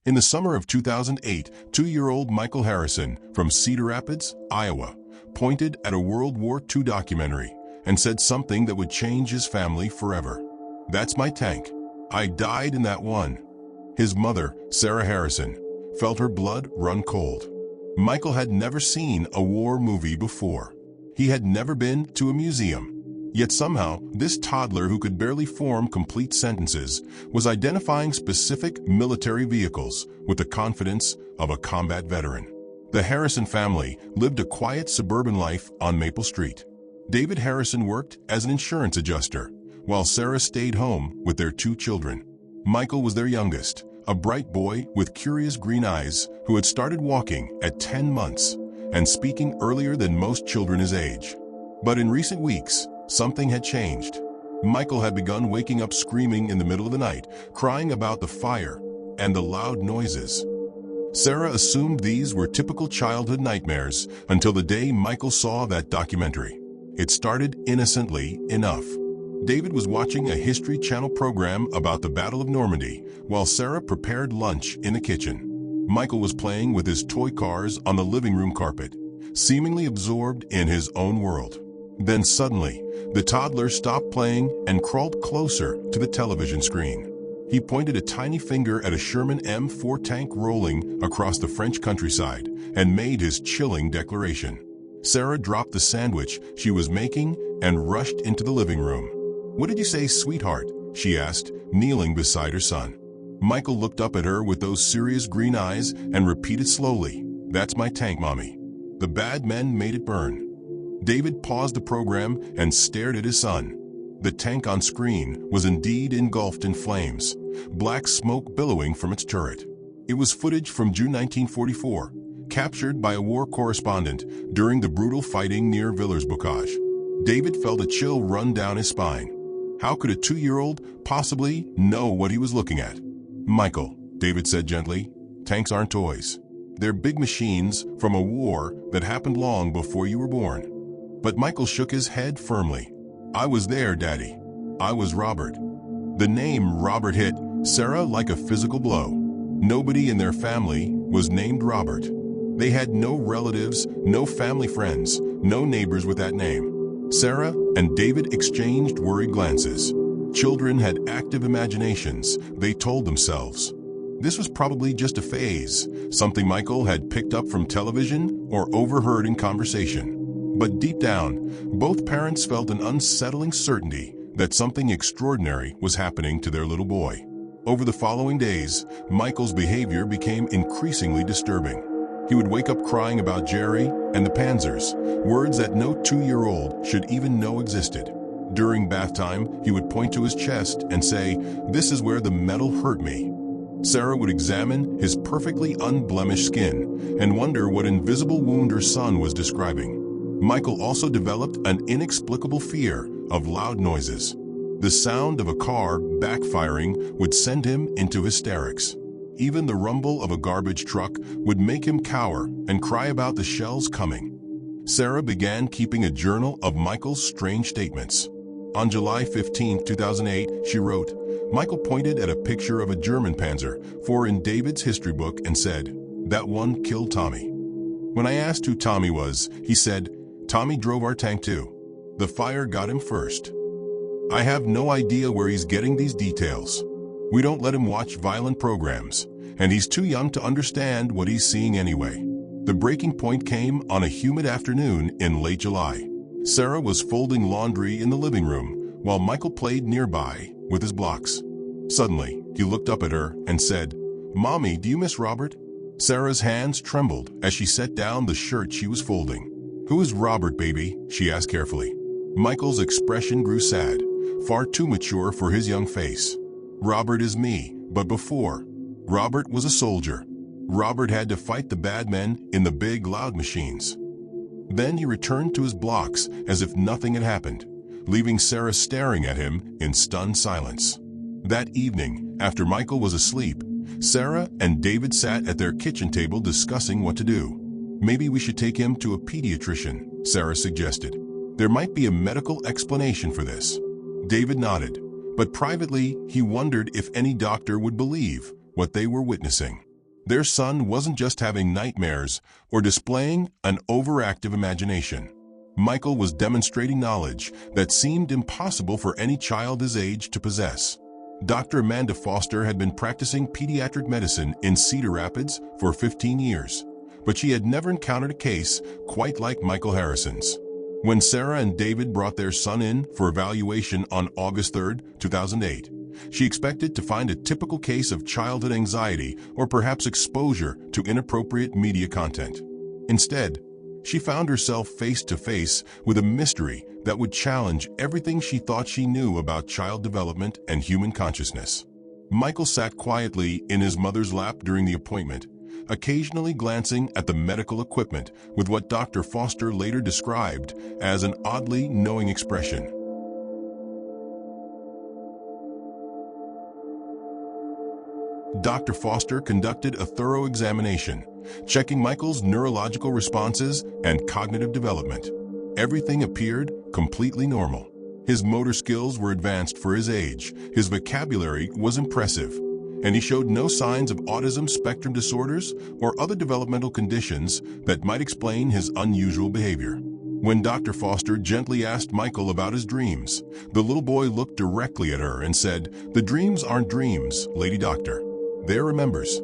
In the summer of 2008, 2-year-old Michael Harrison from Cedar Rapids, Iowa, pointed at a World War II documentary and said something that would change his family forever. "That's my tank. I died in that one." His mother, Sarah Harrison, felt her blood run cold. Michael had never seen a war movie before. He had never been to a museum. Yet somehow, this toddler who could barely form complete sentences was identifying specific military vehicles with the confidence of a combat veteran. The Harrison family lived a quiet suburban life on Maple Street. David Harrison worked as an insurance adjuster, while Sarah stayed home with their 2 children. Michael was their youngest, a bright boy with curious green eyes who had started walking at 10 months and speaking earlier than most children his age. But in recent weeks, something had changed. Michael had begun waking up screaming in the middle of the night, crying about the fire and the loud noises. Sarah assumed these were typical childhood nightmares until the day Michael saw that documentary. It started innocently enough. David was watching a History Channel program about the Battle of Normandy while Sarah prepared lunch in the kitchen. Michael was playing with his toy cars on the living room carpet, seemingly absorbed in his own world. Then suddenly, the toddler stopped playing and crawled closer to the television screen. He pointed a tiny finger at a Sherman M4 tank rolling across the French countryside and made his chilling declaration. Sarah dropped the sandwich she was making and rushed into the living room. "What did you say, sweetheart?" she asked, kneeling beside her son. Michael looked up at her with those serious green eyes and repeated slowly, "That's my tank, Mommy. The bad men made it burn." David paused the program and stared at his son. The tank on screen was indeed engulfed in flames, black smoke billowing from its turret. It was footage from June 1944, captured by a war correspondent during the brutal fighting near Villers-Bocage. David felt a chill run down his spine. How could a 2-year-old possibly know what he was looking at? "Michael," David said gently, "tanks aren't toys. They're big machines from a war that happened long before you were born." But Michael shook his head firmly. "I was there, Daddy. I was Robert." The name Robert hit Sarah like a physical blow. Nobody in their family was named Robert. They had no relatives, no family friends, no neighbors with that name. Sarah and David exchanged worried glances. Children had active imaginations, they told themselves. This was probably just a phase, something Michael had picked up from television or overheard in conversation. But deep down, both parents felt an unsettling certainty that something extraordinary was happening to their little boy. Over the following days, Michael's behavior became increasingly disturbing. He would wake up crying about Jerry and the Panzers, words that no 2-year-old should even know existed. During bath time, he would point to his chest and say, "This is where the metal hurt me." Sarah would examine his perfectly unblemished skin and wonder what invisible wound her son was describing. Michael also developed an inexplicable fear of loud noises. The sound of a car backfiring would send him into hysterics. Even the rumble of a garbage truck would make him cower and cry about the shells coming. Sarah began keeping a journal of Michael's strange statements. On July 15, 2008, she wrote, "Michael pointed at a picture of a German Panzer IV in David's history book and said, 'That one killed Tommy.' When I asked who Tommy was, he said, 'Tommy drove our tank too. The fire got him first.' I have no idea where he's getting these details. We don't let him watch violent programs, and he's too young to understand what he's seeing anyway." The breaking point came on a humid afternoon in late July. Sarah was folding laundry in the living room while Michael played nearby with his blocks. Suddenly, he looked up at her and said, "Mommy, do you miss Robert?" Sarah's hands trembled as she set down the shirt she was folding. "Who is Robert, baby?" she asked carefully. Michael's expression grew sad, far too mature for his young face. "Robert is me, but before. Robert was a soldier. Robert had to fight the bad men in the big, loud machines." Then he returned to his blocks as if nothing had happened, leaving Sarah staring at him in stunned silence. That evening, after Michael was asleep, Sarah and David sat at their kitchen table discussing what to do. "Maybe we should take him to a pediatrician," Sarah suggested. "There might be a medical explanation for this." David nodded, but privately he wondered if any doctor would believe what they were witnessing. Their son wasn't just having nightmares or displaying an overactive imagination. Michael was demonstrating knowledge that seemed impossible for any child his age to possess. Dr. Amanda Foster had been practicing pediatric medicine in Cedar Rapids for 15 years, but she had never encountered a case quite like Michael Harrison's. When Sarah and David brought their son in for evaluation on August 3, 2008, she expected to find a typical case of childhood anxiety or perhaps exposure to inappropriate media content. Instead, she found herself face to face with a mystery that would challenge everything she thought she knew about child development and human consciousness. Michael sat quietly in his mother's lap during the appointment, occasionally glancing at the medical equipment with what Dr. Foster later described as an oddly knowing expression. Dr. Foster conducted a thorough examination, checking Michael's neurological responses and cognitive development. Everything appeared completely normal. His motor skills were advanced for his age, his vocabulary was impressive, and he showed no signs of autism spectrum disorders or other developmental conditions that might explain his unusual behavior. When Dr. Foster gently asked Michael about his dreams, the little boy looked directly at her and said, "The dreams aren't dreams, Lady Doctor. They're remembers."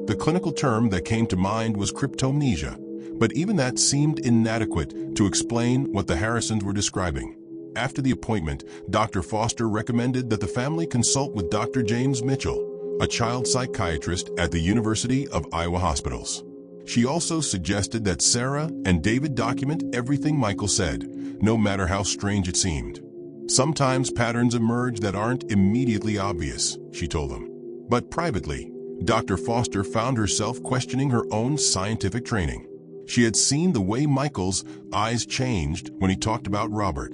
The clinical term that came to mind was cryptomnesia, but even that seemed inadequate to explain what the Harrisons were describing. After the appointment, Dr. Foster recommended that the family consult with Dr. James Mitchell, a child psychiatrist at the University of Iowa Hospitals. She also suggested that Sarah and David document everything Michael said, no matter how strange it seemed. Sometimes patterns emerge that aren't immediately obvious, she told them. But privately, Dr. Foster found herself questioning her own scientific training. She had seen the way Michael's eyes changed when he talked about Robert.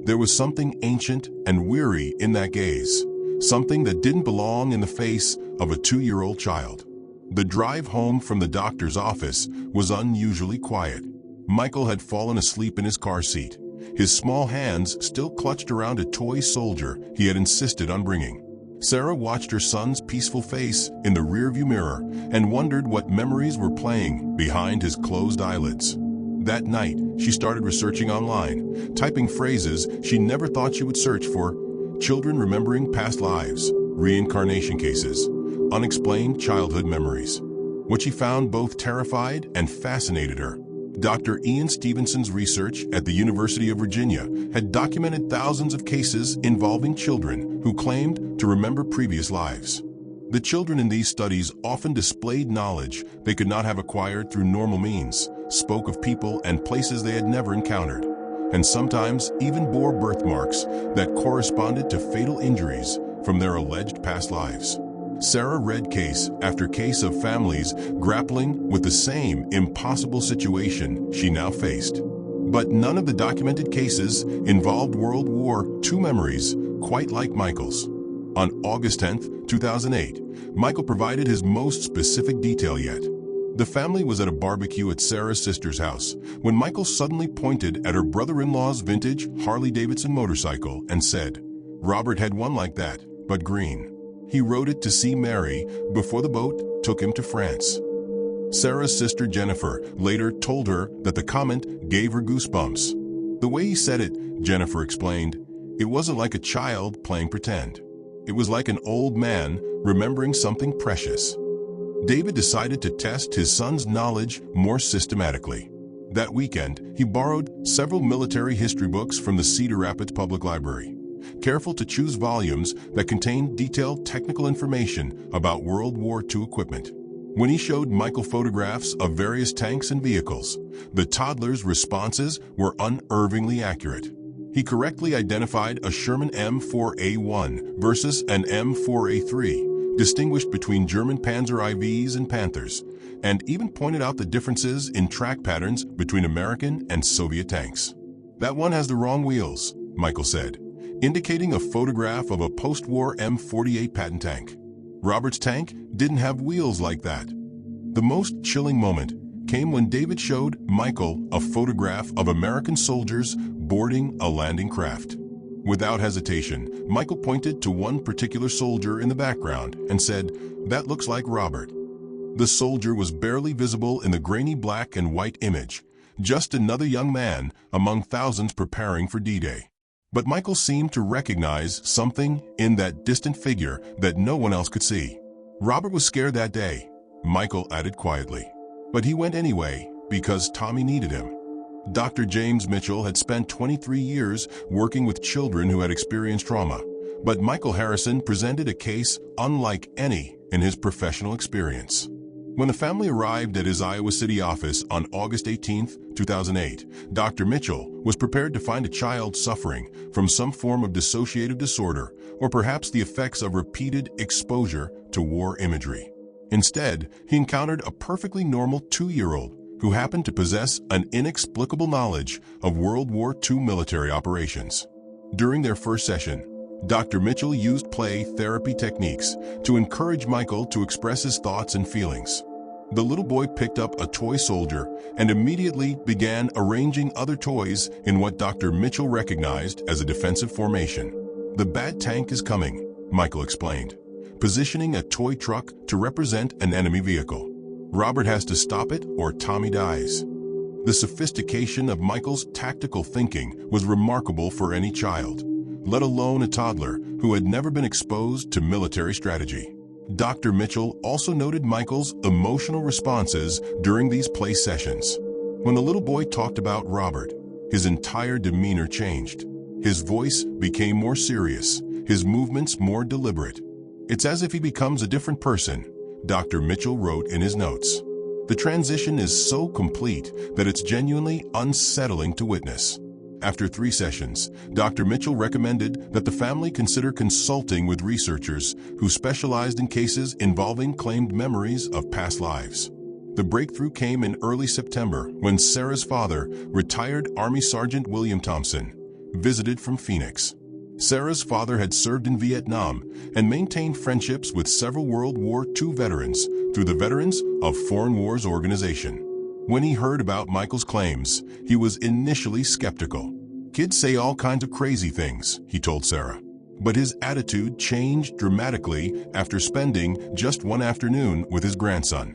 There was something ancient and weary in that gaze, something that didn't belong in the face of a 2-year-old child. The drive home from the doctor's office was unusually quiet. Michael had fallen asleep in his car seat, his small hands still clutched around a toy soldier he had insisted on bringing. Sarah watched her son's peaceful face in the rearview mirror and wondered what memories were playing behind his closed eyelids. That night, she started researching online, typing phrases she never thought she would search for: children remembering past lives, reincarnation cases, unexplained childhood memories. What she found both terrified and fascinated her. Dr. Ian Stevenson's research at the University of Virginia had documented thousands of cases involving children who claimed to remember previous lives. The children in these studies often displayed knowledge they could not have acquired through normal means, spoke of people and places they had never encountered, and sometimes even bore birthmarks that corresponded to fatal injuries from their alleged past lives. Sarah read case after case of families grappling with the same impossible situation she now faced. But none of the documented cases involved World War II memories quite like Michael's. On August 10, 2008, Michael provided his most specific detail yet. The family was at a barbecue at Sarah's sister's house when Michael suddenly pointed at her brother-in-law's vintage Harley-Davidson motorcycle and said, "Robert had one like that, but green. He rode it to see Mary before the boat took him to France." Sarah's sister Jennifer later told her that the comment gave her goosebumps. The way he said it, Jennifer explained, it wasn't like a child playing pretend. It was like an old man remembering something precious. David decided to test his son's knowledge more systematically. That weekend, he borrowed several military history books from the Cedar Rapids Public Library, careful to choose volumes that contained detailed technical information about World War II equipment. When he showed Michael photographs of various tanks and vehicles, the toddler's responses were unerringly accurate. He correctly identified a Sherman M4A1 versus an M4A3, distinguished between German Panzer IVs and Panthers, and even pointed out the differences in track patterns between American and Soviet tanks. "That one has the wrong wheels," Michael said, indicating a photograph of a post-war M48 Patton tank. Robert's tank didn't have wheels like that. The most chilling moment came when David showed Michael a photograph of American soldiers boarding a landing craft. Without hesitation, Michael pointed to one particular soldier in the background and said, "That looks like Robert." The soldier was barely visible in the grainy black and white image, just another young man among thousands preparing for D-Day. But Michael seemed to recognize something in that distant figure that no one else could see. Robert was scared that day, Michael added quietly. But he went anyway because Tommy needed him. Dr. James Mitchell had spent 23 years working with children who had experienced trauma, but Michael Harrison presented a case unlike any in his professional experience. When the family arrived at his Iowa City office on August 18, 2008, Dr. Mitchell was prepared to find a child suffering from some form of dissociative disorder or perhaps the effects of repeated exposure to war imagery. Instead, he encountered a perfectly normal 2-year-old who happened to possess an inexplicable knowledge of World War II military operations. During their first session, Dr. Mitchell used play therapy techniques to encourage Michael to express his thoughts and feelings. The little boy picked up a toy soldier and immediately began arranging other toys in what Dr. Mitchell recognized as a defensive formation. "The bad tank is coming," Michael explained, positioning a toy truck to represent an enemy vehicle. "Robert has to stop it or Tommy dies." The sophistication of Michael's tactical thinking was remarkable for any child, let alone a toddler who had never been exposed to military strategy. Dr. Mitchell also noted Michael's emotional responses during these play sessions. When the little boy talked about Robert, his entire demeanor changed. His voice became more serious, his movements more deliberate. "It's as if he becomes a different person," Dr. Mitchell wrote in his notes. "The transition is so complete that it's genuinely unsettling to witness." After 3 sessions, Dr. Mitchell recommended that the family consider consulting with researchers who specialized in cases involving claimed memories of past lives. The breakthrough came in early September when Sarah's father, retired Army Sergeant William Thompson, visited from Phoenix. Sarah's father had served in Vietnam and maintained friendships with several World War II veterans through the Veterans of Foreign Wars organization. When he heard about Michael's claims, he was initially skeptical. "Kids say all kinds of crazy things," he told Sarah. But his attitude changed dramatically after spending just one afternoon with his grandson.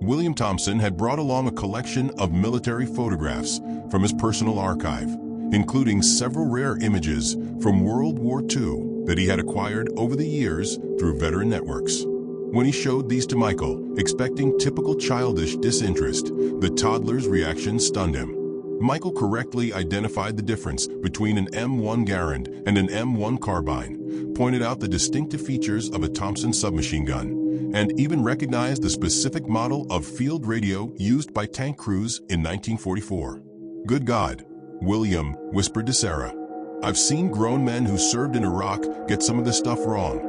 William Thompson had brought along a collection of military photographs from his personal archive, including several rare images from World War II that he had acquired over the years through veteran networks. When he showed these to Michael, expecting typical childish disinterest, the toddler's reaction stunned him. Michael correctly identified the difference between an M1 Garand and an M1 carbine, pointed out the distinctive features of a Thompson submachine gun, and even recognized the specific model of field radio used by tank crews in 1944. "Good God," William whispered to Sarah. "I've seen grown men who served in Iraq get some of this stuff wrong."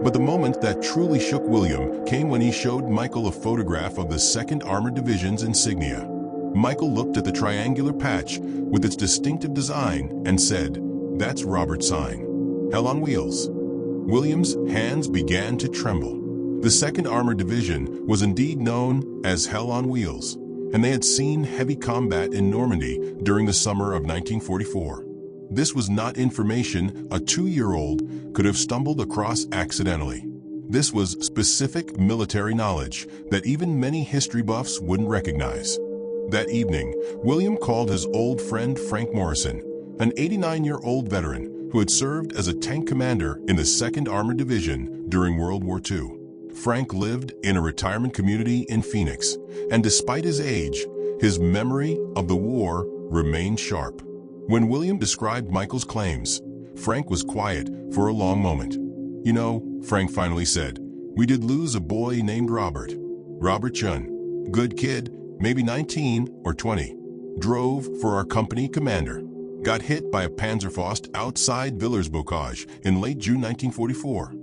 But the moment that truly shook William came when he showed Michael a photograph of the 2nd Armored Division's insignia. Michael looked at the triangular patch with its distinctive design and said, "That's Robert's sign. Hell on wheels." William's hands began to tremble. The 2nd Armored Division was indeed known as Hell on Wheels, and they had seen heavy combat in Normandy during the summer of 1944. This was not information a 2-year-old could have stumbled across accidentally. This was specific military knowledge that even many history buffs wouldn't recognize. That evening, William called his old friend Frank Morrison, an 89-year-old veteran who had served as a tank commander in the 2nd Armored Division during World War II. Frank lived in a retirement community in Phoenix, and despite his age, his memory of the war remained sharp. When William described Michael's claims, Frank was quiet for a long moment. "You know," Frank finally said, "we did lose a boy named Robert. Robert Chun. Good kid, maybe 19 or 20. Drove for our company commander. Got hit by a Panzerfaust outside Villers-Bocage in late June 1944.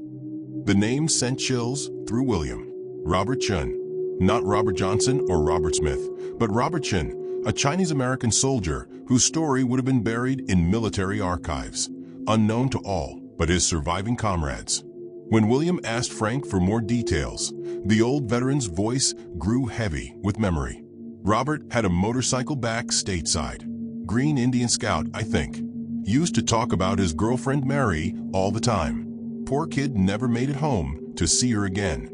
The name sent chills through William. Robert Chun. Not Robert Johnson or Robert Smith, but Robert Chun, a Chinese-American soldier whose story would have been buried in military archives, unknown to all but his surviving comrades." When William asked Frank for more details, the old veteran's voice grew heavy with memory. "Robert had a motorcycle back stateside. Green Indian Scout, I think. Used to talk about his girlfriend Mary all the time. Poor kid never made it home to see her again."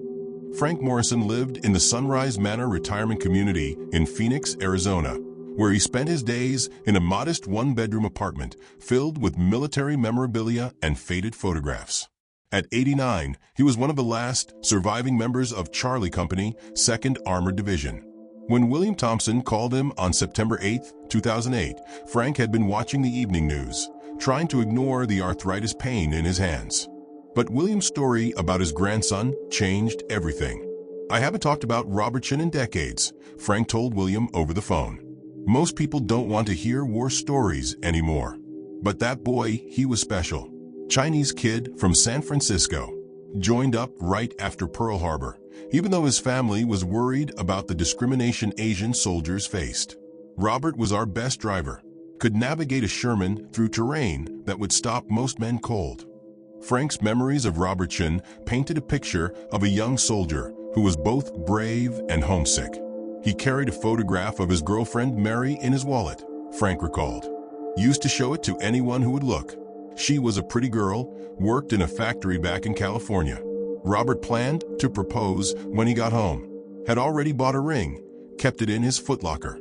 Frank Morrison lived in the Sunrise Manor retirement community in Phoenix, Arizona, where he spent his days in a modest one-bedroom apartment filled with military memorabilia and faded photographs. At 89, he was one of the last surviving members of Charlie Company, 2nd Armored Division. When William Thompson called him on September 8, 2008, Frank had been watching the evening news, trying to ignore the arthritis pain in his hands. But William's story about his grandson changed everything. "I haven't talked about Robertson in decades," Frank told William over the phone. "Most people don't want to hear war stories anymore. But that boy, he was special. Chinese kid from San Francisco. Joined up right after Pearl Harbor, even though his family was worried about the discrimination Asian soldiers faced. Robert was our best driver. Could navigate a Sherman through terrain that would stop most men cold." Frank's memories of Robertson painted a picture of a young soldier who was both brave and homesick. He carried a photograph of his girlfriend Mary in his wallet, Frank recalled. Used to show it to anyone who would look. She was a pretty girl, worked in a factory back in California. Robert planned to propose when he got home. Had already bought a ring, kept it in his footlocker.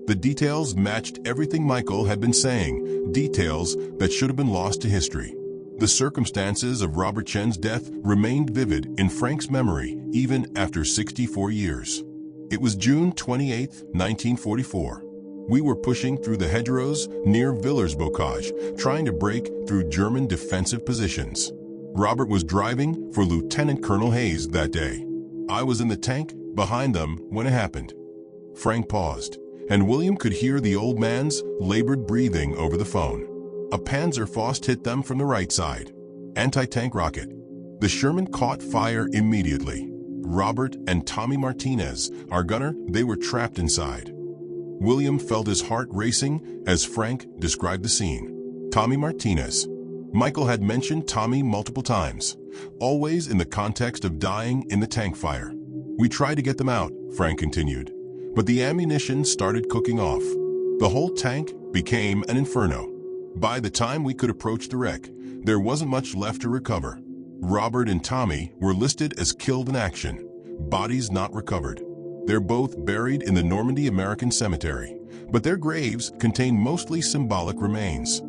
The details matched everything Michael had been saying, details that should have been lost to history. The circumstances of Robertson's death remained vivid in Frank's memory even after 64 years. It was June 28, 1944. We were pushing through the hedgerows near Villers-Bocage, trying to break through German defensive positions. Robert was driving for Lieutenant Colonel Hayes that day. I was in the tank behind them when it happened. Frank paused, and William could hear the old man's labored breathing over the phone. A Panzerfaust hit them from the right side. Anti-tank rocket. The Sherman caught fire immediately. Robert and Tommy Martinez, our gunner, they were trapped inside. William felt his heart racing as Frank described the scene. Tommy Martinez. Michael had mentioned Tommy multiple times, always in the context of dying in the tank fire. "We tried to get them out," Frank continued, "but the ammunition started cooking off. The whole tank became an inferno. By the time we could approach the wreck, there wasn't much left to recover. Robert and Tommy were listed as killed in action, bodies not recovered. They're both buried in the Normandy American Cemetery, but their graves contain mostly symbolic remains."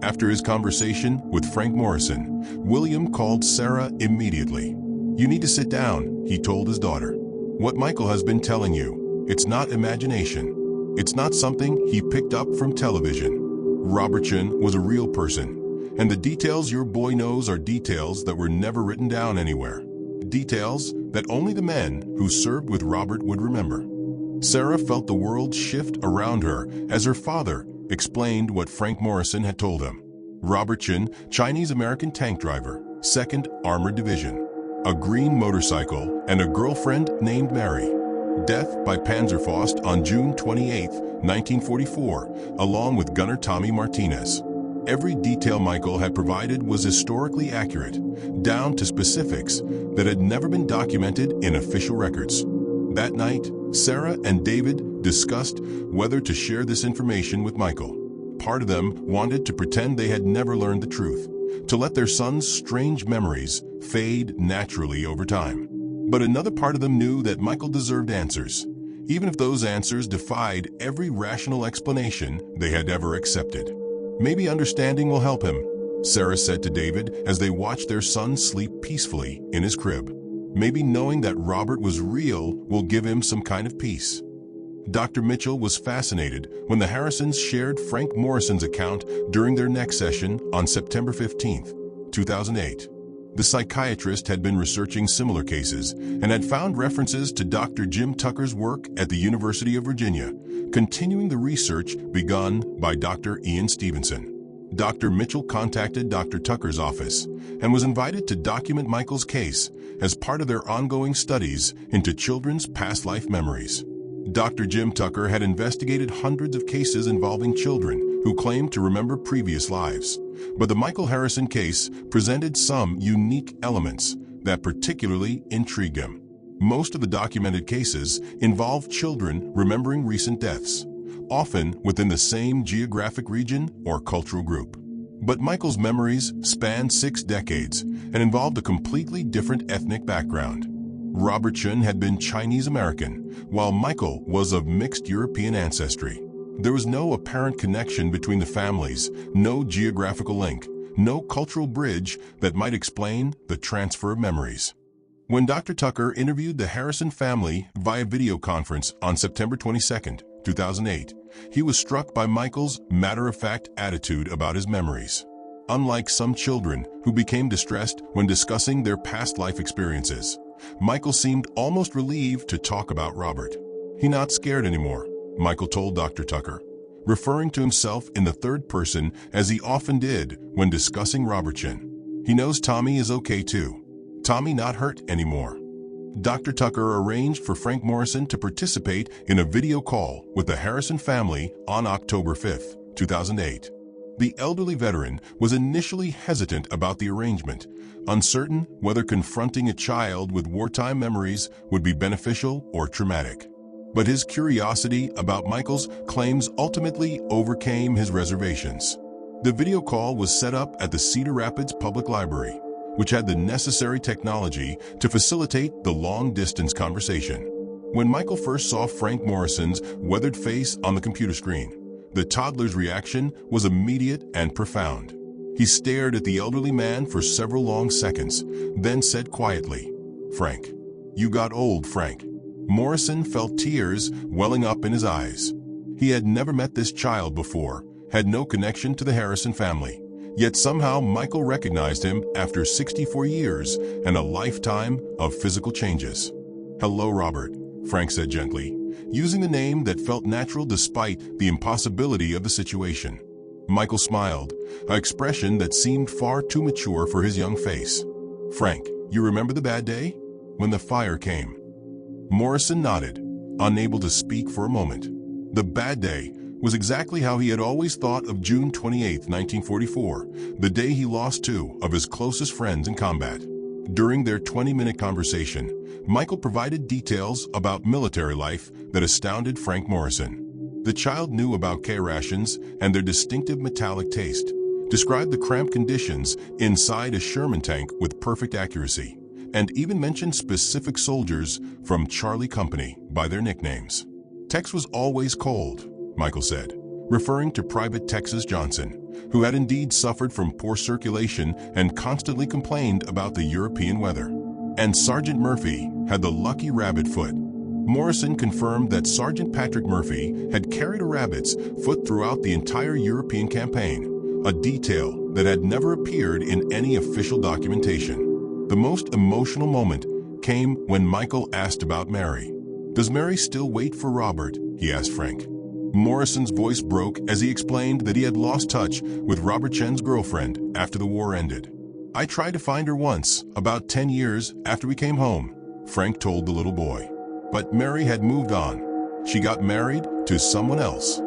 After his conversation with Frank Morrison, William called Sarah immediately. "You need to sit down," he told his daughter. "What Michael has been telling you, it's not imagination. It's not something he picked up from television. Robertson was a real person, and the details your boy knows are details that were never written down anywhere. Details that only the men who served with Robert would remember." Sarah felt the world shift around her as her father explained what Frank Morrison had told him. Robertson, Chinese-American tank driver, 2nd Armored Division. A green motorcycle and a girlfriend named Mary. Death by Panzerfaust on June 28, 1944, along with gunner Tommy Martinez. Every detail Michael had provided was historically accurate, down to specifics that had never been documented in official records. That night, Sarah and David discussed whether to share this information with Michael. Part of them wanted to pretend they had never learned the truth, to let their son's strange memories fade naturally over time. But another part of them knew that Michael deserved answers, even if those answers defied every rational explanation they had ever accepted. "Maybe understanding will help him," Sarah said to David as they watched their son sleep peacefully in his crib. "Maybe knowing that Robert was real will give him some kind of peace." Dr. Mitchell was fascinated when the Harrisons shared Frank Morrison's account during their next session on September 15, 2008. The psychiatrist had been researching similar cases and had found references to Dr. Jim Tucker's work at the University of Virginia, continuing the research begun by Dr. Ian Stevenson. Dr. Mitchell contacted Dr. Tucker's office and was invited to document Michael's case as part of their ongoing studies into children's past life memories. Dr. Jim Tucker had investigated hundreds of cases involving children who claimed to remember previous lives, but the Michael Harrison case presented some unique elements that particularly intrigued him. Most of the documented cases involved children remembering recent deaths, often within the same geographic region or cultural group. But Michael's memories spanned 6 decades and involved a completely different ethnic background. Robert Chen had been Chinese-American, while Michael was of mixed European ancestry. There was no apparent connection between the families, no geographical link, no cultural bridge that might explain the transfer of memories. When Dr. Tucker interviewed the Harrison family via video conference on September 22, 2008, he was struck by Michael's matter-of-fact attitude about his memories. Unlike some children who became distressed when discussing their past life experiences, Michael seemed almost relieved to talk about Robert. "He's not scared anymore," Michael told Dr. Tucker, referring to himself in the third person as he often did when discussing Robert Chen. "He knows Tommy is okay too. Tommy not hurt anymore." Dr. Tucker arranged for Frank Morrison to participate in a video call with the Harrison family on October 5, 2008. The elderly veteran was initially hesitant about the arrangement, uncertain whether confronting a child with wartime memories would be beneficial or traumatic. But his curiosity about Michael's claims ultimately overcame his reservations. The video call was set up at the Cedar Rapids Public Library, which had the necessary technology to facilitate the long-distance conversation. When Michael first saw Frank Morrison's weathered face on the computer screen, the toddler's reaction was immediate and profound. He stared at the elderly man for several long seconds, then said quietly, "Frank, you got old, Frank." Morrison felt tears welling up in his eyes. He had never met this child before, had no connection to the Harrison family. Yet somehow Michael recognized him after 64 years and a lifetime of physical changes. "Hello, Robert," Frank said gently, using the name that felt natural despite the impossibility of the situation. Michael smiled, an expression that seemed far too mature for his young face. "Frank, you remember the bad day? When the fire came?" Morrison nodded, unable to speak for a moment. The bad day was exactly how he had always thought of June 28, 1944, the day he lost two of his closest friends in combat. During their 20-minute conversation, Michael provided details about military life that astounded Frank Morrison. The child knew about K rations and their distinctive metallic taste, described the cramped conditions inside a Sherman tank with perfect accuracy, and even mentioned specific soldiers from Charlie Company by their nicknames. "Tex was always cold," Michael said, referring to Private Texas Johnson, who had indeed suffered from poor circulation and constantly complained about the European weather. "And Sergeant Murphy had the lucky rabbit foot." Morrison confirmed that Sergeant Patrick Murphy had carried a rabbit's foot throughout the entire European campaign, a detail that had never appeared in any official documentation. The most emotional moment came when Michael asked about Mary. "Does Mary still wait for Robert?" he asked Frank. Morrison's voice broke as he explained that he had lost touch with Robert Chen's girlfriend after the war ended. "I tried to find her once, about 10 years after we came home," Frank told the little boy. "But Mary had moved on. She got married to someone else.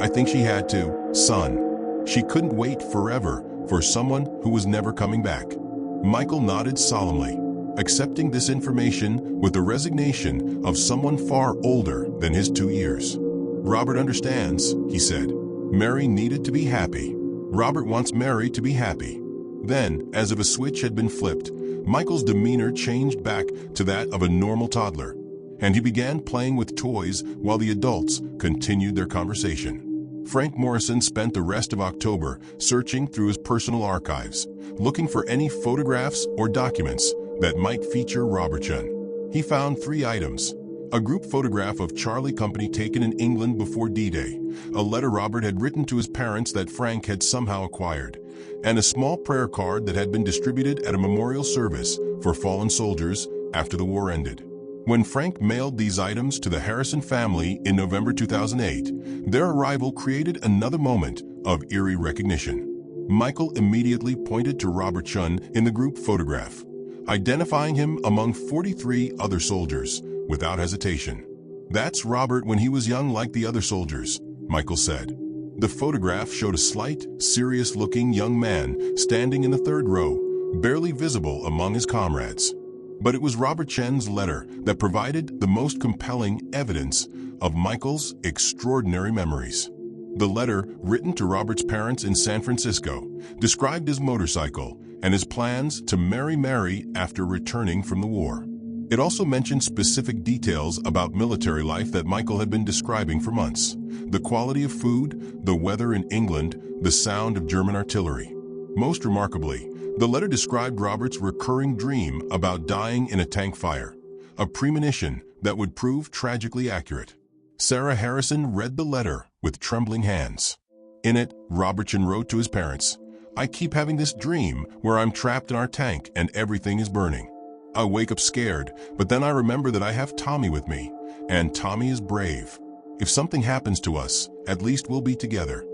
I think she had to, son. She couldn't wait forever for someone who was never coming back." Michael nodded solemnly, accepting this information with the resignation of someone far older than his 2 years. "Robert understands," he said. "Mary needed to be happy. Robert wants Mary to be happy." Then, as if a switch had been flipped, Michael's demeanor changed back to that of a normal toddler, and he began playing with toys while the adults continued their conversation. Frank Morrison spent the rest of October searching through his personal archives, looking for any photographs or documents that might feature Robert Chen. He found 3 items: a group photograph of Charlie Company taken in England before D-Day, a letter Robert had written to his parents that Frank had somehow acquired, and a small prayer card that had been distributed at a memorial service for fallen soldiers after the war ended. When Frank mailed these items to the Harrison family in November 2008, their arrival created another moment of eerie recognition. Michael immediately pointed to Robert Chen in the group photograph, identifying him among 43 other soldiers without hesitation. "That's Robert when he was young like the other soldiers," Michael said. The photograph showed a slight, serious-looking young man standing in the third row, barely visible among his comrades. But it was Robert Chen's letter that provided the most compelling evidence of Michael's extraordinary memories. The letter, written to Robert's parents in San Francisco, described his motorcycle and his plans to marry Mary after returning from the war. It also mentioned specific details about military life that Michael had been describing for months. The quality of food, the weather in England, the sound of German artillery. Most remarkably, the letter described Robert's recurring dream about dying in a tank fire, a premonition that would prove tragically accurate. Sarah Harrison read the letter with trembling hands. In it, Robertson wrote to his parents, "I keep having this dream where I'm trapped in our tank and everything is burning. I wake up scared, but then I remember that I have Tommy with me, and Tommy is brave. If something happens to us, at least we'll be together."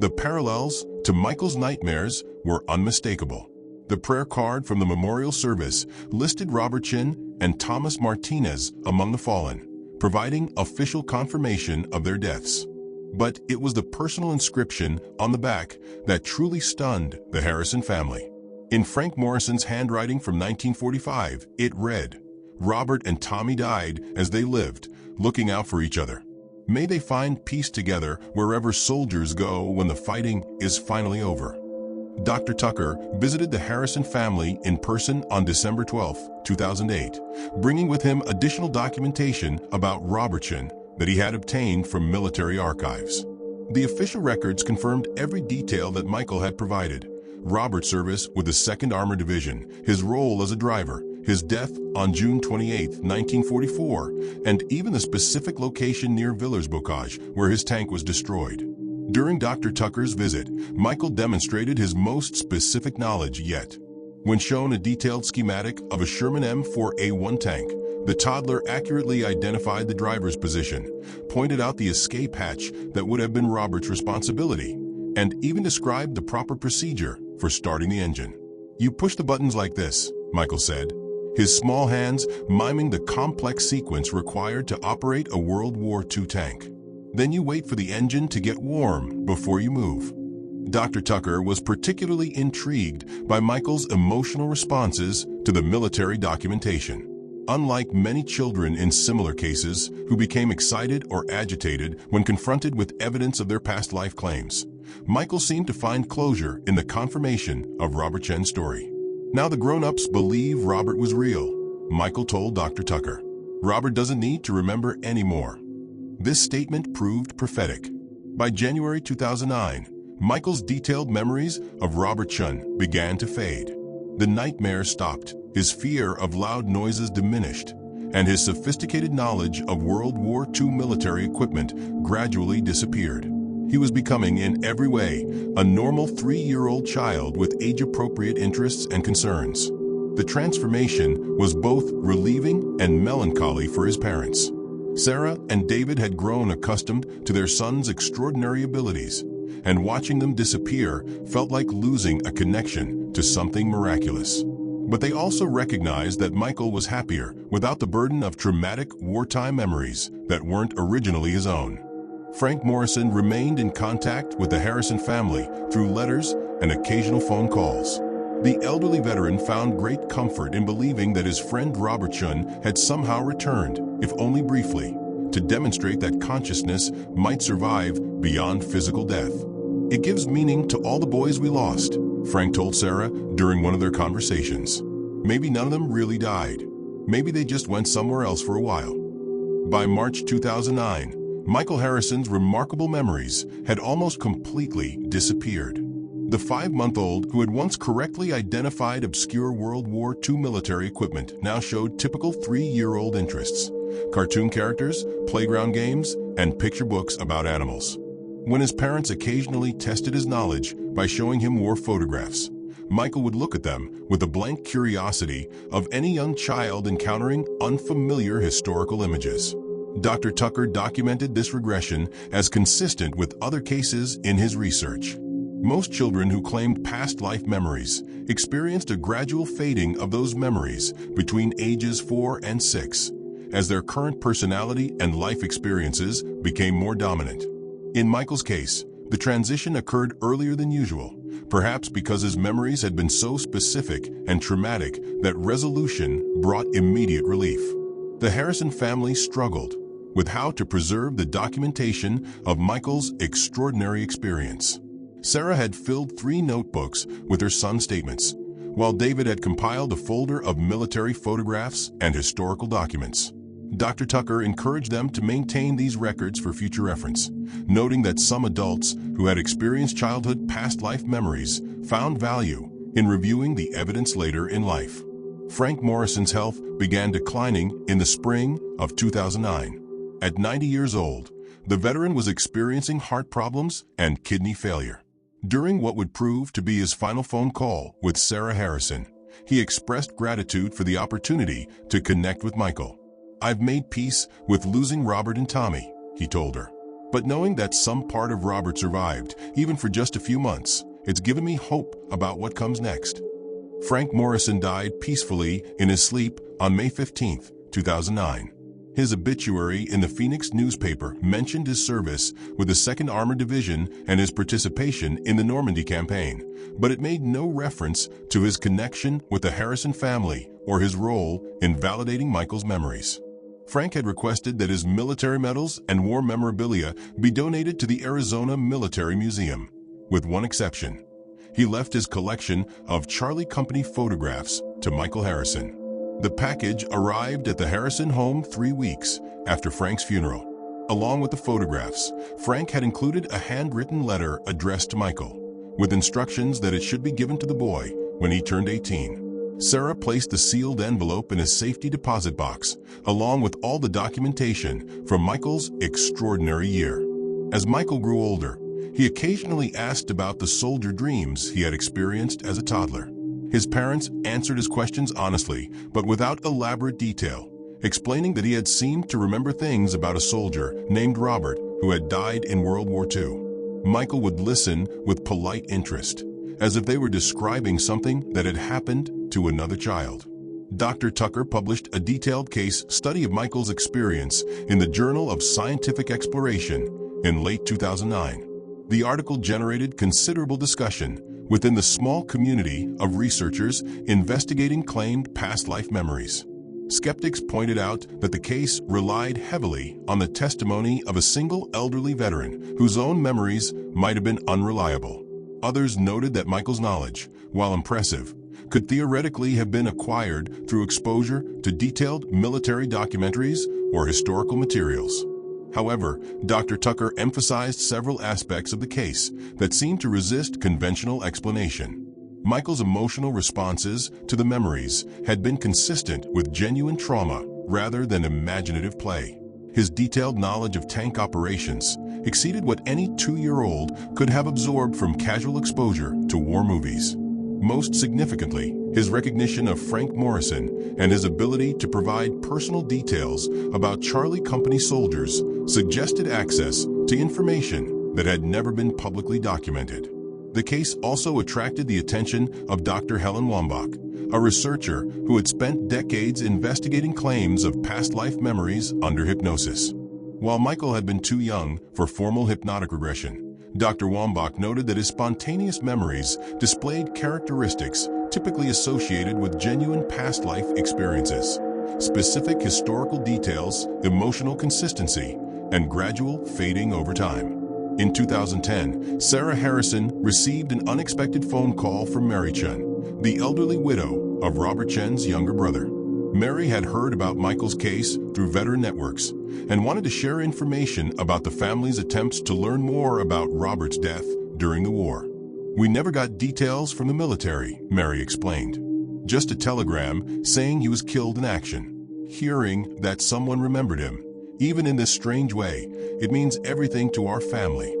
The parallels to Michael's nightmares were unmistakable. The prayer card from the memorial service listed Robertson and Thomas Martinez among the fallen, providing official confirmation of their deaths. But it was the personal inscription on the back that truly stunned the Harrison family. In Frank Morrison's handwriting from 1945, it read, "Robert and Tommy died as they lived, looking out for each other. May they find peace together wherever soldiers go when the fighting is finally over." Dr. Tucker visited the Harrison family in person on December 12, 2008, bringing with him additional documentation about Robertson that he had obtained from military archives. The official records confirmed every detail that Michael had provided. Robert's service with the 2nd Armored Division, his role as a driver, his death on June 28, 1944, and even the specific location near Villers-Bocage where his tank was destroyed. During Dr. Tucker's visit, Michael demonstrated his most specific knowledge yet. When shown a detailed schematic of a Sherman M4A1 tank, the toddler accurately identified the driver's position, pointed out the escape hatch that would have been Robert's responsibility, and even described the proper procedure for starting the engine. "You push the buttons like this," Michael said, his small hands miming the complex sequence required to operate a World War II tank. "Then you wait for the engine to get warm before you move." Dr. Tucker was particularly intrigued by Michael's emotional responses to the military documentation. Unlike many children in similar cases who became excited or agitated when confronted with evidence of their past life claims, Michael seemed to find closure in the confirmation of Robertson's story. "Now the grown-ups believe Robert was real," Michael told Dr. Tucker. "Robert doesn't need to remember anymore." This statement proved prophetic. By January 2009, Michael's detailed memories of Robertson began to fade. The nightmare stopped, his fear of loud noises diminished, and his sophisticated knowledge of World War II military equipment gradually disappeared. He was becoming, in every way, a normal 3-year-old child with age-appropriate interests and concerns. The transformation was both relieving and melancholy for his parents. Sarah and David had grown accustomed to their son's extraordinary abilities, and watching them disappear felt like losing a connection to something miraculous. But they also recognized that Michael was happier without the burden of traumatic wartime memories that weren't originally his own. Frank Morrison remained in contact with the Harrison family through letters and occasional phone calls. The elderly veteran found great comfort in believing that his friend Robertson had somehow returned, if only briefly, to demonstrate that consciousness might survive beyond physical death. "It gives meaning to all the boys we lost," Frank told Sarah during one of their conversations. "Maybe none of them really died. Maybe they just went somewhere else for a while." By March 2009, Michael Harrison's remarkable memories had almost completely disappeared. The 5-month-old, who had once correctly identified obscure World War II military equipment, now showed typical 3-year-old interests: cartoon characters, playground games, and picture books about animals. When his parents occasionally tested his knowledge by showing him war photographs, Michael would look at them with the blank curiosity of any young child encountering unfamiliar historical images. Dr. Tucker documented this regression as consistent with other cases in his research. Most children who claimed past life memories experienced a gradual fading of those memories between ages 4 and 6, as their current personality and life experiences became more dominant. In Michael's case, the transition occurred earlier than usual, perhaps because his memories had been so specific and traumatic that resolution brought immediate relief. The Harrison family struggled with how to preserve the documentation of Michael's extraordinary experience. Sarah had filled 3 notebooks with her son's statements, while David had compiled a folder of military photographs and historical documents. Dr. Tucker encouraged them to maintain these records for future reference, noting that some adults who had experienced childhood past life memories found value in reviewing the evidence later in life. Frank Morrison's health began declining in the spring of 2009. At 90 years old, the veteran was experiencing heart problems and kidney failure. During what would prove to be his final phone call with Sarah Harrison, he expressed gratitude for the opportunity to connect with Michael. "I've made peace with losing Robert and Tommy," he told her. "But knowing that some part of Robert survived, even for just a few months, it's given me hope about what comes next." Frank Morrison died peacefully in his sleep on May 15, 2009. His obituary in the Phoenix newspaper mentioned his service with the 2nd Armored Division and his participation in the Normandy campaign, but it made no reference to his connection with the Harrison family or his role in validating Michael's memories. Frank had requested that his military medals and war memorabilia be donated to the Arizona Military Museum, with one exception. He left his collection of Charlie Company photographs to Michael Harrison. The package arrived at the Harrison home 3 weeks after Frank's funeral. Along with the photographs, Frank had included a handwritten letter addressed to Michael, with instructions that it should be given to the boy when he turned 18. Sarah placed the sealed envelope in a safety deposit box, along with all the documentation from Michael's extraordinary year. As Michael grew older, he occasionally asked about the soldier dreams he had experienced as a toddler. His parents answered his questions honestly, but without elaborate detail, explaining that he had seemed to remember things about a soldier named Robert who had died in World War II. Michael would listen with polite interest, as if they were describing something that had happened to another child. Dr. Tucker published a detailed case study of Michael's experience in the Journal of Scientific Exploration in late 2009. The article generated considerable discussion within the small community of researchers investigating claimed past life memories. Skeptics pointed out that the case relied heavily on the testimony of a single elderly veteran whose own memories might have been unreliable. Others noted that Michael's knowledge, while impressive, could theoretically have been acquired through exposure to detailed military documentaries or historical materials. However, Dr. Tucker emphasized several aspects of the case that seemed to resist conventional explanation. Michael's emotional responses to the memories had been consistent with genuine trauma rather than imaginative play. His detailed knowledge of tank operations exceeded what any 2-year-old could have absorbed from casual exposure to war movies. Most significantly, his recognition of Frank Morrison and his ability to provide personal details about Charlie Company soldiers suggested access to information that had never been publicly documented. The case also attracted the attention of Dr. Helen Wambach, a researcher who had spent decades investigating claims of past life memories under hypnosis. While Michael had been too young for formal hypnotic regression, Dr. Wambach noted that his spontaneous memories displayed characteristics typically associated with genuine past life experiences, specific historical details, emotional consistency, and gradual fading over time. In 2010, Sarah Harrison received an unexpected phone call from Mary Chun, the elderly widow of Robert Chen's younger brother. Mary had heard about Michael's case through veteran networks and wanted to share information about the family's attempts to learn more about Robert's death during the war. "We never got details from the military," Mary explained. "Just a telegram saying he was killed in action. Hearing that someone remembered him, even in this strange way, it means everything to our family."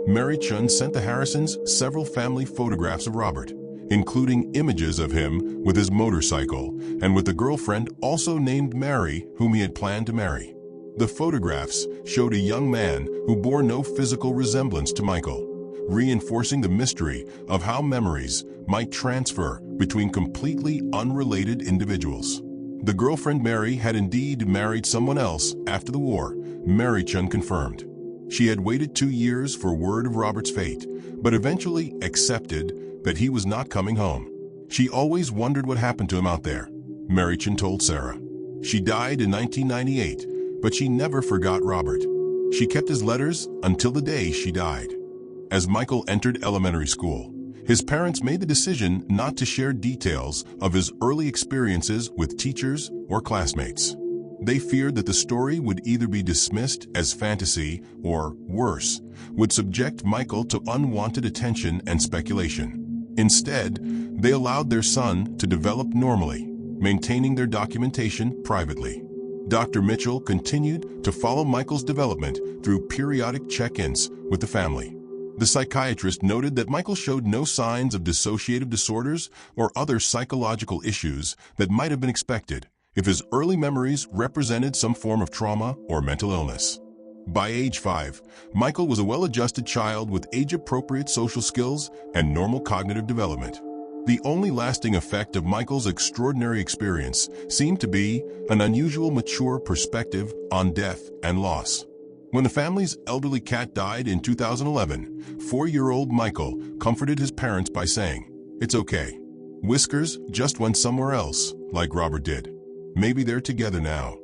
Mary Chun sent the Harrisons several family photographs of Robert, including images of him with his motorcycle and with a girlfriend also named Mary whom he had planned to marry. The photographs showed a young man who bore no physical resemblance to Michael, reinforcing the mystery of how memories might transfer between completely unrelated individuals. The girlfriend Mary had indeed married someone else after the war, Mary Chun confirmed. She had waited 2 years for word of Robert's fate, but eventually accepted that he was not coming home. She always wondered what happened to him out there, Mary Chun told Sarah. She died in 1998, but she never forgot Robert. She kept his letters until the day she died. As Michael entered elementary school, His parents made the decision not to share details of his early experiences with teachers or classmates. They feared that the story would either be dismissed as fantasy or, worse, would subject Michael to unwanted attention and speculation. Instead, they allowed their son to develop normally, maintaining their documentation privately. Dr. Mitchell continued to follow Michael's development through periodic check-ins with the family. The psychiatrist noted that Michael showed no signs of dissociative disorders or other psychological issues that might have been expected if his early memories represented some form of trauma or mental illness. By age 5, Michael was a well-adjusted child with age-appropriate social skills and normal cognitive development. The only lasting effect of Michael's extraordinary experience seemed to be an unusual mature perspective on death and loss. When the family's elderly cat died in 2011, 4-year-old Michael comforted his parents by saying, "It's okay. Whiskers just went somewhere else, like Robert did. Maybe they're together now."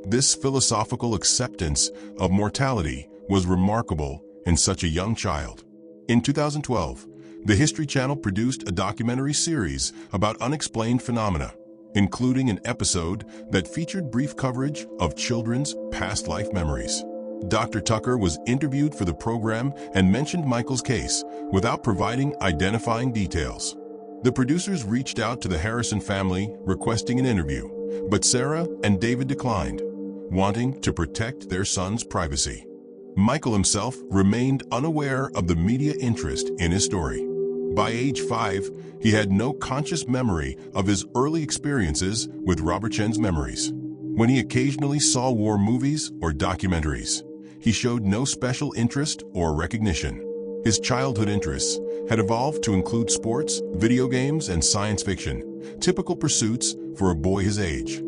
This philosophical acceptance of mortality was remarkable in such a young child. In 2012, the History Channel produced a documentary series about unexplained phenomena, including an episode that featured brief coverage of children's past life memories. Dr. Tucker was interviewed for the program and mentioned Michael's case without providing identifying details. The producers reached out to the Harrison family requesting an interview, but Sarah and David declined, wanting to protect their son's privacy. Michael himself remained unaware of the media interest in his story. By age 5, he had no conscious memory of his early experiences with Robert Chen's memories. When he occasionally saw war movies or documentaries, he showed no special interest or recognition. His childhood interests had evolved to include sports, video games, and science fiction, typical pursuits for a boy his age.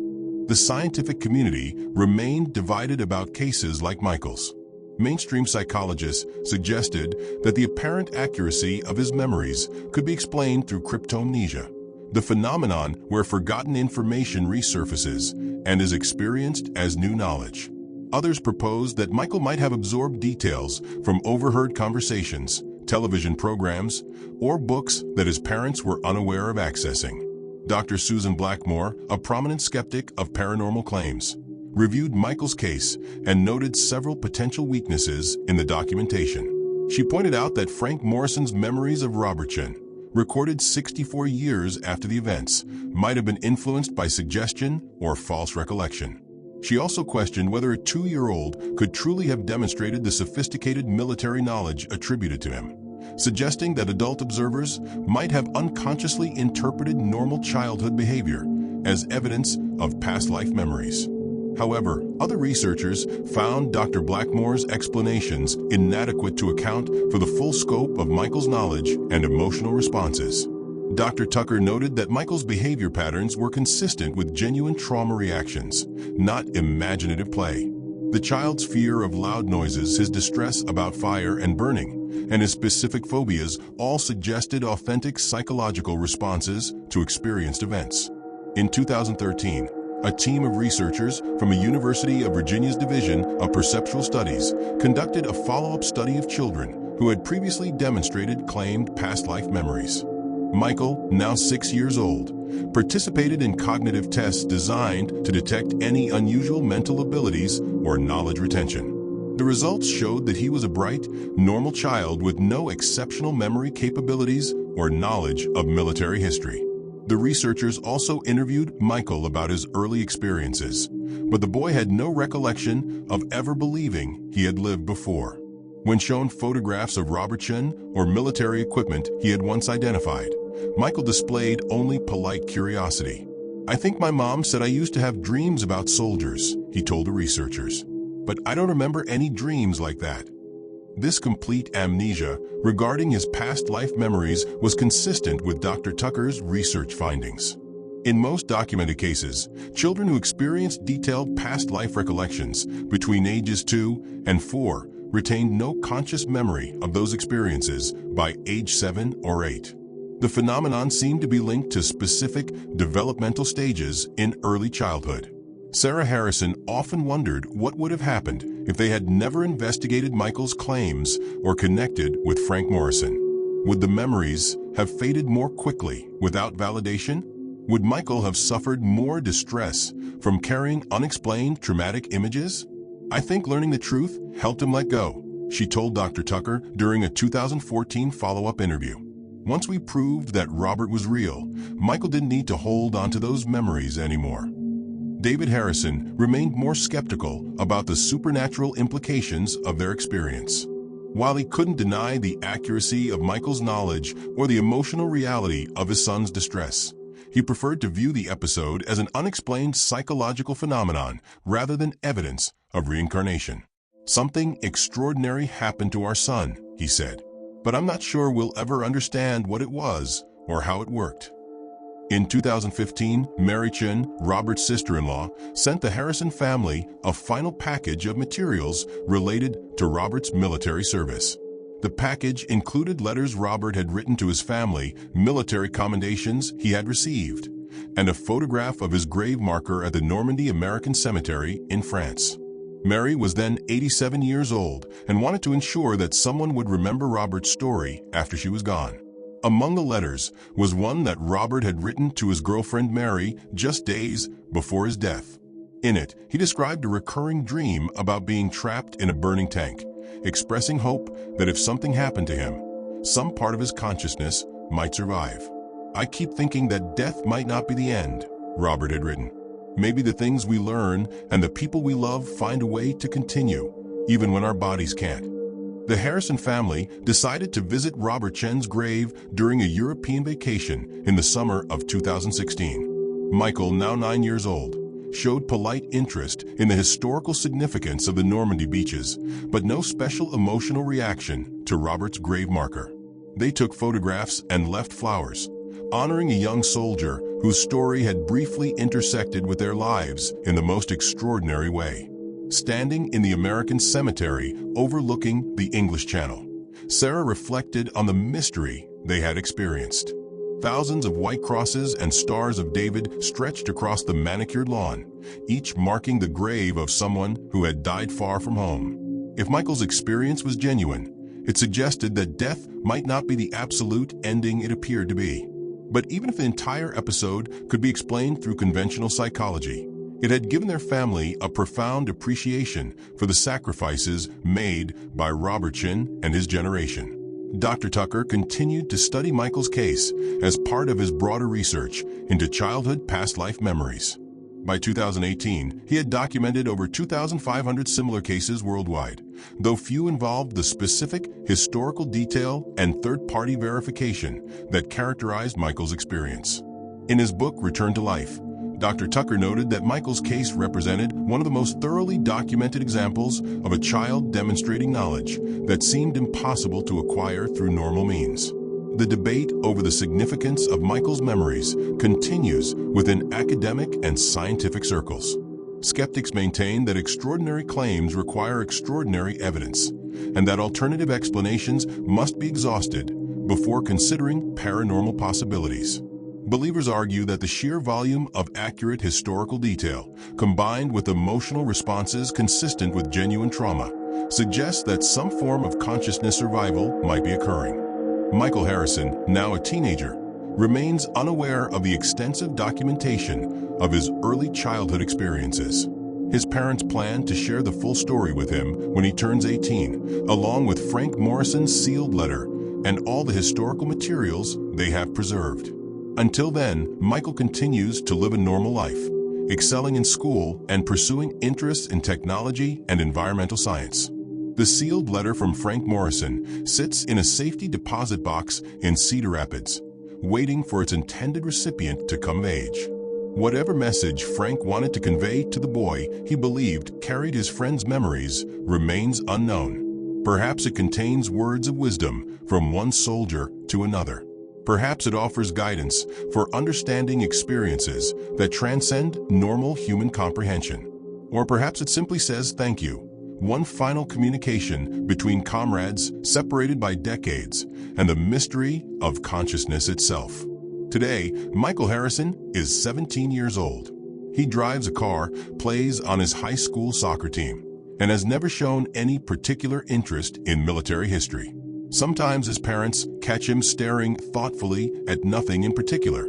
The scientific community remained divided about cases like Michael's. Mainstream psychologists suggested that the apparent accuracy of his memories could be explained through cryptomnesia, the phenomenon where forgotten information resurfaces and is experienced as new knowledge. Others proposed that Michael might have absorbed details from overheard conversations, television programs, or books that his parents were unaware of accessing. Dr. Susan Blackmore, a prominent skeptic of paranormal claims, reviewed Michael's case and noted several potential weaknesses in the documentation. She pointed out that Frank Morrison's memories of Robert Chen, recorded 64 years after the events, might have been influenced by suggestion or false recollection. She also questioned whether a 2-year-old could truly have demonstrated the sophisticated military knowledge attributed to him, suggesting that adult observers might have unconsciously interpreted normal childhood behavior as evidence of past life memories. However, other researchers found Dr. Blackmore's explanations inadequate to account for the full scope of Michael's knowledge and emotional responses. Dr. Tucker noted that Michael's behavior patterns were consistent with genuine trauma reactions, not imaginative play. The child's fear of loud noises, his distress about fire and burning, and his specific phobias all suggested authentic psychological responses to experienced events. In 2013, a team of researchers from a University of Virginia's Division of Perceptual Studies conducted a follow-up study of children who had previously demonstrated claimed past life memories. Michael, now 6 years old, participated in cognitive tests designed to detect any unusual mental abilities or knowledge retention. The results showed that he was a bright, normal child with no exceptional memory capabilities or knowledge of military history. The researchers also interviewed Michael about his early experiences, but the boy had no recollection of ever believing he had lived before. When shown photographs of Robert Chen or military equipment he had once identified, Michael displayed only polite curiosity. "I think my mom said I used to have dreams about soldiers," he told the researchers, "but I don't remember any dreams like that." This complete amnesia regarding his past life memories was consistent with Dr. Tucker's research findings. In most documented cases, children who experienced detailed past life recollections between ages 2 and 4 retained no conscious memory of those experiences by age 7 or 8. The phenomenon seemed to be linked to specific developmental stages in early childhood. Sarah Harrison often wondered what would have happened if they had never investigated Michael's claims or connected with Frank Morrison. Would the memories have faded more quickly without validation? Would Michael have suffered more distress from carrying unexplained traumatic images? I think learning the truth helped him let go, she told Dr. Tucker during a 2014 follow-up interview. Once we proved that Robert was real, Michael didn't need to hold on to those memories anymore. David Harrison remained more skeptical about the supernatural implications of their experience. While he couldn't deny the accuracy of Michael's knowledge or the emotional reality of his son's distress, he preferred to view the episode as an unexplained psychological phenomenon rather than evidence of reincarnation. "Something extraordinary happened to our son," he said, "but I'm not sure we'll ever understand what it was or how it worked." In 2015, Mary Chin, Robert's sister-in-law, sent the Harrison family a final package of materials related to Robert's military service. The package included letters Robert had written to his family, military commendations he had received, and a photograph of his grave marker at the Normandy American Cemetery in France. Mary was then 87 years old and wanted to ensure that someone would remember Robert's story after she was gone. Among the letters was one that Robert had written to his girlfriend Mary just days before his death. In it, he described a recurring dream about being trapped in a burning tank, expressing hope that if something happened to him, some part of his consciousness might survive. "I keep thinking that death might not be the end," Robert had written. "Maybe the things we learn and the people we love find a way to continue, even when our bodies can't." The Harrison family decided to visit Robert Chen's grave during a European vacation in the summer of 2016. Michael, now 9 years old, showed polite interest in the historical significance of the Normandy beaches, but no special emotional reaction to Robert's grave marker. They took photographs and left flowers, honoring a young soldier whose story had briefly intersected with their lives in the most extraordinary way. Standing in the American cemetery overlooking the English Channel, Sarah reflected on the mystery they had experienced. Thousands of white crosses and stars of David stretched across the manicured lawn, each marking the grave of someone who had died far from home. If Michael's experience was genuine, it suggested that death might not be the absolute ending it appeared to be. But even if the entire episode could be explained through conventional psychology, it had given their family a profound appreciation for the sacrifices made by Robert Chin and his generation. Dr. Tucker continued to study Michael's case as part of his broader research into childhood past life memories. By 2018, he had documented over 2,500 similar cases worldwide, though few involved the specific historical detail and third-party verification that characterized Michael's experience. In his book, Return to Life, Dr. Tucker noted that Michael's case represented one of the most thoroughly documented examples of a child demonstrating knowledge that seemed impossible to acquire through normal means. The debate over the significance of Michael's memories continues within academic and scientific circles. Skeptics maintain that extraordinary claims require extraordinary evidence, and that alternative explanations must be exhausted before considering paranormal possibilities. Believers argue that the sheer volume of accurate historical detail, combined with emotional responses consistent with genuine trauma, suggests that some form of consciousness survival might be occurring. Michael Harrison, now a teenager, remains unaware of the extensive documentation of his early childhood experiences. His parents plan to share the full story with him when he turns 18, along with Frank Morrison's sealed letter and all the historical materials they have preserved. Until then, Michael continues to live a normal life, excelling in school and pursuing interests in technology and environmental science. The sealed letter from Frank Morrison sits in a safety deposit box in Cedar Rapids, waiting for its intended recipient to come of age. Whatever message Frank wanted to convey to the boy he believed carried his friend's memories remains unknown. Perhaps it contains words of wisdom from one soldier to another. Perhaps it offers guidance for understanding experiences that transcend normal human comprehension. Or perhaps it simply says thank you, one final communication between comrades separated by decades and the mystery of consciousness itself. Today, Michael Harrison is 17 years old. He drives a car, plays on his high school soccer team, and has never shown any particular interest in military history. Sometimes his parents catch him staring thoughtfully at nothing in particular,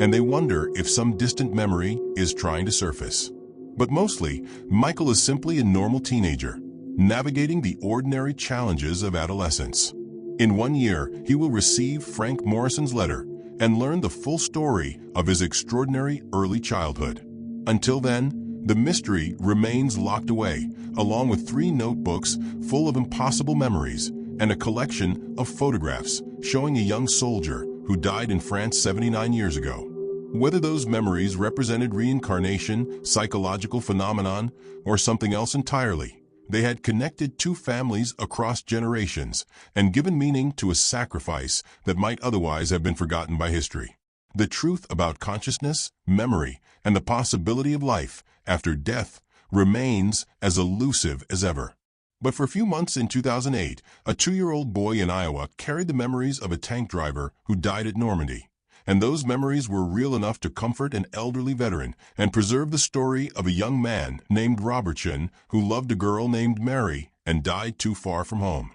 and they wonder if some distant memory is trying to surface. But mostly, Michael is simply a normal teenager, navigating the ordinary challenges of adolescence. In 1 year, he will receive Frank Morrison's letter and learn the full story of his extraordinary early childhood. Until then, the mystery remains locked away, along with 3 notebooks full of impossible memories and a collection of photographs showing a young soldier who died in France 79 years ago. Whether those memories represented reincarnation, psychological phenomenon, or something else entirely, they had connected 2 families across generations and given meaning to a sacrifice that might otherwise have been forgotten by history. The truth about consciousness, memory, and the possibility of life after death remains as elusive as ever. But for a few months in 2008, a 2-year-old boy in Iowa carried the memories of a tank driver who died at Normandy. And those memories were real enough to comfort an elderly veteran and preserve the story of a young man named Robertson who loved a girl named Mary and died too far from home.